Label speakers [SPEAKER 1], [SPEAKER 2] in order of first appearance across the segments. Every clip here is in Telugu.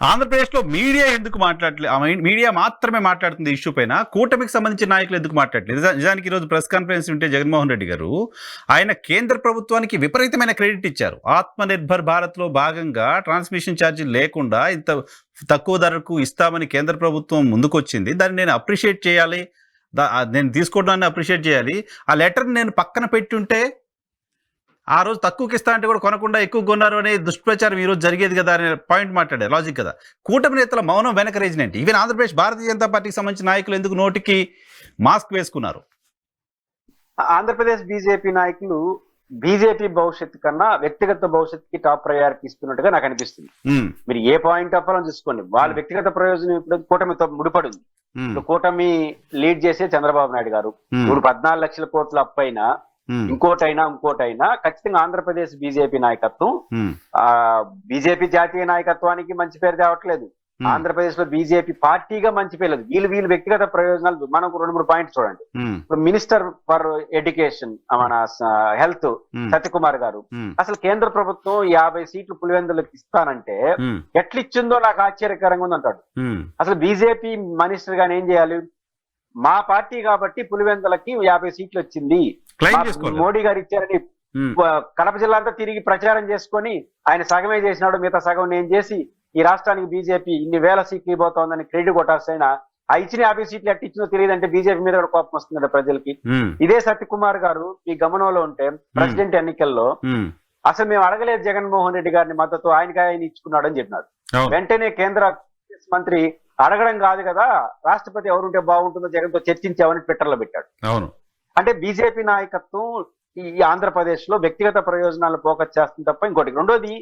[SPEAKER 1] ఆంధ్రప్రదేశ్లో మీడియా ఎందుకు మాట్లాడలేదు? మీడియా మాత్రమే మాట్లాడుతుంది ఇష్యూ పైన. కూటమికి సంబంధించిన నాయకులు ఎందుకు మాట్లాడలేదు? నిజానికి ఈరోజు ప్రెస్ కాన్ఫరెన్స్ ఉంటే జగన్మోహన్ రెడ్డి గారు ఆయన కేంద్ర ప్రభుత్వానికి విపరీతమైన క్రెడిట్ ఇచ్చారు. ఆత్మనిర్భర్ భారత్లో భాగంగా ట్రాన్స్మిషన్ ఛార్జీలు లేకుండా ఇంత తక్కువ ధరకు ఇస్తామని కేంద్ర ప్రభుత్వం ముందుకొచ్చింది. దాన్ని నేను అప్రిషియేట్ చేయాలి, నేను తీసుకోవడాన్ని అప్రిషియేట్ చేయాలి. ఆ లెటర్ని నేను పక్కన పెట్టుంటే ఆ రోజు తక్కువకి ఇస్తా అంటే కూడా కొనకుండా ఎక్కువ కొన్నారు అనే దుష్ప్రచారం ఈ రోజు జరిగేది కదా అనే పాయింట్ మాట్లాడారు. లాజిక్ కదా. కూటమి నేతల మౌనం వెనక రీజన్ ఏంటి? ఈవెన్ ఆంధ్రప్రదేశ్ భారతీయ జనతా పార్టీకి సంబంధించిన నాయకులు ఎందుకు నోటికి మాస్క్ వేసుకున్నారు?
[SPEAKER 2] ఆంధ్రప్రదేశ్ బీజేపీ నాయకులు బీజేపీ భవిష్యత్తు కన్నా వ్యక్తిగత భవిష్యత్తుకి టాప్ ప్రయారిటీ ఇస్తున్నట్టుగా నాకు అనిపిస్తుంది. మీరు ఏ పాయింట్ ఆఫ్ వ్యూ చూసుకోండి, వాళ్ళ వ్యక్తిగత ప్రయోజనం ఇప్పుడు కూటమితో ముడిపడి ఉంది. ఇప్పుడు కూటమి లీడ్ చేసే చంద్రబాబు నాయుడు గారు ఇప్పుడు 14 లక్షల కోట్ల అప్పైనా ఇంకోటైనా ఖచ్చితంగా ఆంధ్రప్రదేశ్ బీజేపీ నాయకత్వం బీజేపీ జాతీయ నాయకత్వానికి మంచి పేరు తేవట్లేదు. ఆంధ్రప్రదేశ్ లో బీజేపీ పార్టీగా మంచి పేరు లేదు. వీళ్ళు వ్యక్తిగత ప్రయోజనాలు మనకు 2-3 పాయింట్స్ చూడండి. ఇప్పుడు మినిస్టర్ ఫర్ ఎడ్యుకేషన్ మన హెల్త్ సత్యకుమార్ గారు అసలు కేంద్ర ప్రభుత్వం 50 సీట్లు పులివెందులకు ఇస్తానంటే ఎట్లిచ్చిందో నాకు ఆశ్చర్యకరంగా ఉంది అంటాడు. అసలు బీజేపీ మినిస్టర్ గాని ఏం చేయాలి? మా పార్టీ కాబట్టి పులివెందులకి 50 సీట్లు వచ్చింది, మోడీ గారు ఇచ్చారని కడప జిల్లా అంతా తిరిగి ప్రచారం చేసుకొని ఆయన సగమే చేసినాడు, మిగతా సగం నేను చేసి ఈ రాష్ట్రానికి బీజేపీ ఇన్ని వేల సీట్లు ఇవ్వబోతోందని క్రెడిట్ కొట్టాల్సిన ఆ ఇచ్చిన 50 సీట్లు ఎట్టిచ్చిందో తెలియదంటే బీజేపీ మీద కూడా కోపం వస్తుంది కదా ప్రజలకి. ఇదే సత్యకుమార్ గారు ఈ గమనంలో ఉంటే ప్రెసిడెంట్ ఎన్నికల్లో అసలు మేము అడగలేదు జగన్మోహన్ రెడ్డి గారిని మద్దతు, ఆయన ఇచ్చుకున్నాడు అని చెప్పినాడు. వెంటనే కేంద్ర మంత్రి అడగడం కాదు కదా, రాష్ట్రపతి ఎవరుంటే బాగుంటుందో జగన్తో చర్చించామని ట్విట్టర్లో పెట్టాడు. అంటే బీజేపీ నాయకత్వం ఈ ఆంధ్రప్రదేశ్ లో వ్యక్తిగత ప్రయోజనాలు ఫోకస్ చేస్తుంది తప్ప ఇంకోటి. రెండోది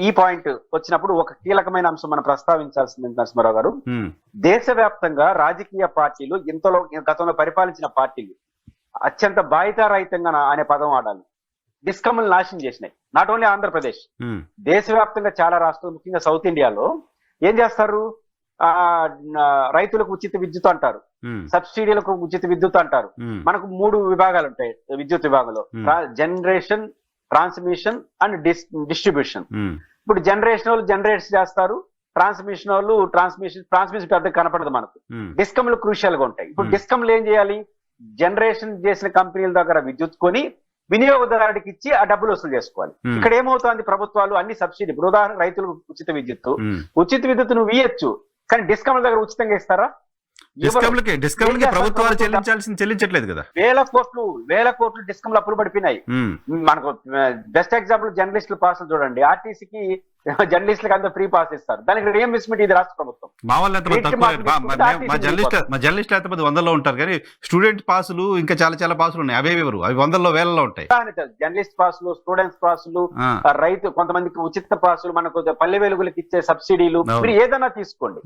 [SPEAKER 2] ఈ పాయింట్ వచ్చినప్పుడు ఒక కీలకమైన అంశం మనం ప్రస్తావించాల్సింది నరసింహారావు గారు, దేశవ్యాప్తంగా రాజకీయ పార్టీలు ఇంతలో గతంలో పరిపాలించిన పార్టీలు అత్యంత బాధ్యతారహితంగా అనే పదం వాడాలి, డిస్కమ్లు నాశనం చేసినాయి. నాట్ ఓన్లీ ఆంధ్రప్రదేశ్, దేశవ్యాప్తంగా చాలా రాష్ట్రాలు ముఖ్యంగా సౌత్ ఇండియాలో ఏం చేస్తారు? రైతులకు ఉచిత విద్యుత్ అంటారు, సబ్సిడీలకు ఉచిత విద్యుత్ అంటారు. మనకు 3 విభాగాలు ఉంటాయి విద్యుత్ విభాగంలో, జనరేషన్, ట్రాన్స్మిషన్ అండ్ డిస్ట్రిబ్యూషన్. ఇప్పుడు జనరేషన్ వాళ్ళు జనరేట్ చేస్తారు, ట్రాన్స్మిషన్ వాళ్ళు ట్రాన్స్మిషన్ పెద్ద కనపడదు మనకు. డిస్కమ్లు క్రూషియల్ గా ఉంటాయి. ఇప్పుడు డిస్కమ్లు ఏం చేయాలి? జనరేషన్ చేసిన కంపెనీల దగ్గర విద్యుత్ కొని వినియోగదారుడికి ఇచ్చి ఆ డబ్బులు వసూలు చేసుకోవాలి. ఇక్కడ ఏమవుతోంది? ప్రభుత్వాలు అన్ని సబ్సిడీ, ఇప్పుడు ఉదాహరణ రైతులకు ఉచిత విద్యుత్ నువ్వు ఇయ్యొచ్చు, కానీ డిస్కమ్ల దగ్గర ఉచితంగా ఇస్తారా?
[SPEAKER 1] ప్రభుత్వాలు చెల్లించట్లేదు కదా.
[SPEAKER 2] వేల కోట్లు డిస్కమ్లు అప్పులు పడిపోయినాయి. మనకు బెస్ట్ ఎగ్జాంపుల్ జర్నలిస్టుల పాసులు చూడండి. ఆర్టీసీకి జర్నలిస్టులకు అంతా ఫ్రీ పాస్ ఇస్తారు, దానికి ఏం మిస్మెంట్ ఇది రాష్ట్ర ప్రభుత్వం.
[SPEAKER 1] మా జర్నలిస్ట్ ఎంతమంది 100లో ఉంటారు, కానీ స్టూడెంట్ పాసులు ఇంకా చాలా పాసులు ఉన్నాయి. అవి 100లో 1000లో ఉంటాయి.
[SPEAKER 2] జర్నలిస్ట్ పాసులు, స్టూడెంట్స్ పాసులు, రైతు కొంతమందికి ఉచిత పాసులు, మనకు పల్లె వెలుగులకు ఇచ్చే సబ్సిడీలు, మీరు ఏదైనా తీసుకోండి.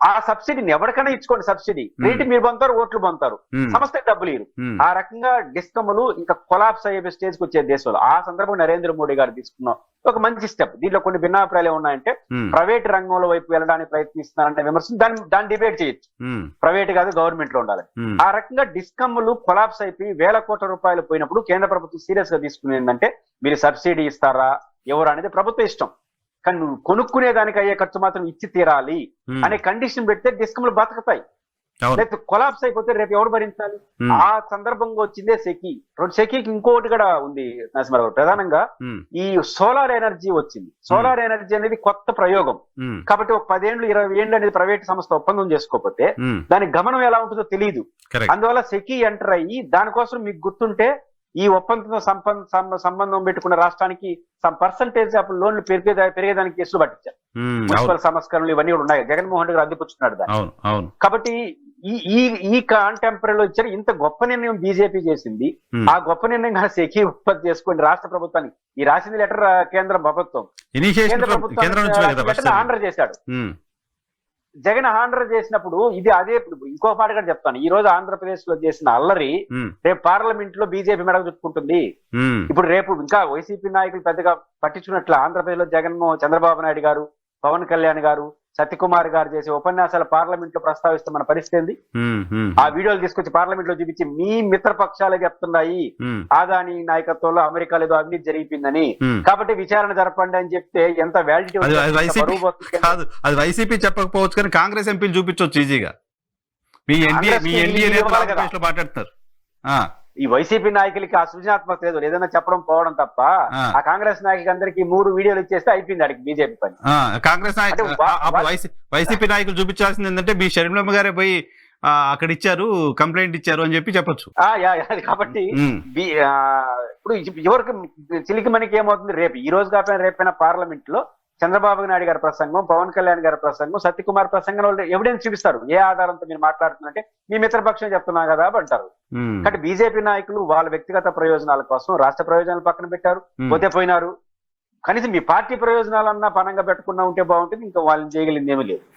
[SPEAKER 2] ఆ సబ్సిడీని ఎవరికైనా ఇచ్చుకోండి, సబ్సిడీ రేటు మీరు పొందుతారు, ఓట్లు పొందుతారు, సంస్థకి డబ్బులు ఇరు. ఆ రకంగా డిస్కమ్లు ఇంకా కొలాప్స్ అయ్యే స్టేజ్కి వచ్చే దేశంలో ఆ సందర్భంగా నరేంద్ర మోడీ గారు తీసుకున్న ఒక మంచి స్టెప్. దీంట్లో కొన్ని భిన్నాభిప్రాయాలు ఉన్నాయంటే ప్రైవేట్ రంగంలో వైపు వెళ్ళడానికి ప్రయత్నిస్తున్నారంటే విమర్శలు, దాన్ని డిబేట్ చేయొచ్చు. ప్రైవేట్ కాదు, గవర్నమెంట్ లో ఉండాలి. ఆ రకంగా డిస్కమ్లు కొలాప్స్ అయిపోయి వేల కోట్ల రూపాయలు పోయినప్పుడు కేంద్ర ప్రభుత్వం సీరియస్ గా తీసుకునేది ఏంటంటే మీరు సబ్సిడీ ఇస్తారా ఎవరు అనేది ప్రభుత్వం ఇష్టం, కానీ నువ్వు కొనుక్కునే దానికి అయ్యే ఖర్చు మాత్రం ఇచ్చి తీరాలి అనే కండిషన్ పెడితే డిస్కమ్లు బతుకుతాయి. లేకపోతే కొలాప్స్ అయిపోతే రేపు ఎవరు భరించాలి? ఆ సందర్భంగా వచ్చిందే సెకీకి ఇంకోటి కూడా ఉంది నరసింహారావు. ప్రధానంగా ఈ సోలార్ ఎనర్జీ వచ్చింది. సోలార్ ఎనర్జీ అనేది కొత్త ప్రయోగం కాబట్టి ఒక 10 ఏళ్ళు 20 ఏళ్ళు అనేది ప్రైవేట్ సంస్థ ఒప్పందం చేసుకోకపోతే దాని గమనం ఎలా ఉంటుందో తెలియదు. అందువల్ల సెకీ ఎంటర్ అయ్యి దానికోసం మీకు గుర్తుంటే ఈ ఒప్పందంతో సంబంధం పెట్టుకున్న రాష్ట్రానికి సమ్ పర్సంటేజ్ ఆఫ్ లోన్లు పెరిగేదానికి కేసులు పట్టించారు. మున్సిపల్ సంస్కరణలు ఇవన్నీ కూడా ఉన్నాయి. జగన్మోహన్ రెడ్డి గారు అద్దెపుచ్చుకున్నాడు దాన్ని. కాబట్టి ఈ కాంటెంపరీలో ఇచ్చారు. ఇంత గొప్ప నిర్ణయం బీజేపీ చేసింది. ఆ గొప్ప నిర్ణయం సెకీ ఉత్పత్తి చేసుకోండి రాష్ట్ర ప్రభుత్వానికి. ఈ రాసింది లెటర్ కేంద్ర ప్రభుత్వం, కేంద్ర ప్రభుత్వం ఆర్డర్ చేశాడు. జగన్ ఆంధ్ర చేసినప్పుడు ఇది అదే. ఇంకో మాట కూడా చెప్తాను, ఈ రోజు ఆంధ్రప్రదేశ్ లో చేసిన అల్లరి రేపు పార్లమెంట్ లో బీజేపీ మెడకు చుట్టుకుంటుంది. ఇప్పుడు రేపు ఇంకా వైసీపీ నాయకులు పెద్దగా పట్టించుకున్నట్లు ఆంధ్రప్రదేశ్ లో చంద్రబాబు నాయుడు గారు, పవన్ కళ్యాణ్ గారు, సత్యకుమార్ గారు చేసే ఉపన్యాసాలు పార్లమెంట్ లో ప్రస్తావిస్తున్న పరిస్థితి ఏంది? ఆ వీడియోలు తీసుకొచ్చి పార్లమెంట్ లో చూపించి మీ మిత్రపక్షాలే చెప్తున్నాయి ఆదాని నాయకత్వంలో అమెరికాలో ఏదో అవినీతి జరిగిపోయిందని, కాబట్టి విచారణ జరపండి అని చెప్తే ఎంత వ్యాలిడిటీ
[SPEAKER 1] కాదు. అది వైసీపీ చెప్పకపోవచ్చు కానీ కాంగ్రెస్ ఎంపీలు చూపించవచ్చు ఈజీగా. మీ ఎన్డీఏ మాట్లాడుతున్నారు.
[SPEAKER 2] ఈ వైసీపీ నాయకులకి ఆ సృజనాత్మక లేదు, ఏదైనా చెప్పడం పోవడం తప్ప. ఆ కాంగ్రెస్ నాయకులకి అందరికి 3 వీడియోలు ఇచ్చేస్తే అయిపోయింది అడిగి బీజేపీ పని.
[SPEAKER 1] కాంగ్రెస్ వైసీపీ నాయకులు చూపించాల్సింది ఏంటంటే మీ షర్మిలమ్మ గారే పోయి అక్కడ ఇచ్చారు, కంప్లైంట్ ఇచ్చారు అని చెప్పి చెప్పొచ్చు.
[SPEAKER 2] కాబట్టి ఇప్పుడు ఎవరికి చిలికి మనకి ఏమవుతుంది, రేపు ఈ రోజు కాకపోయినా రేపైనా పార్లమెంట్ లో చంద్రబాబు నాయుడు గారి ప్రసంగం, పవన్ కళ్యాణ్ గారి ప్రసంగం, సత్యకుమార్ ప్రసంగం వాళ్ళు ఎవిడెన్స్ చూపిస్తారు. ఏ ఆధారంతో మీరు మాట్లాడుతున్నారంటే మీ మిత్రపక్షం చెప్తున్నా కదా అంటారు. కాబట్టి బీజేపీ నాయకులు వాళ్ళ వ్యక్తిగత ప్రయోజనాల కోసం రాష్ట్ర ప్రయోజనాలు పక్కన పెట్టారు, పోతే పోయినారు. కనీసం మీ పార్టీ ప్రయోజనాలన్నా పనంగా పెట్టకుండా ఉంటే బాగుంటుంది. ఇంకా వాళ్ళని చేయగలిగింది ఏమీ లేదు.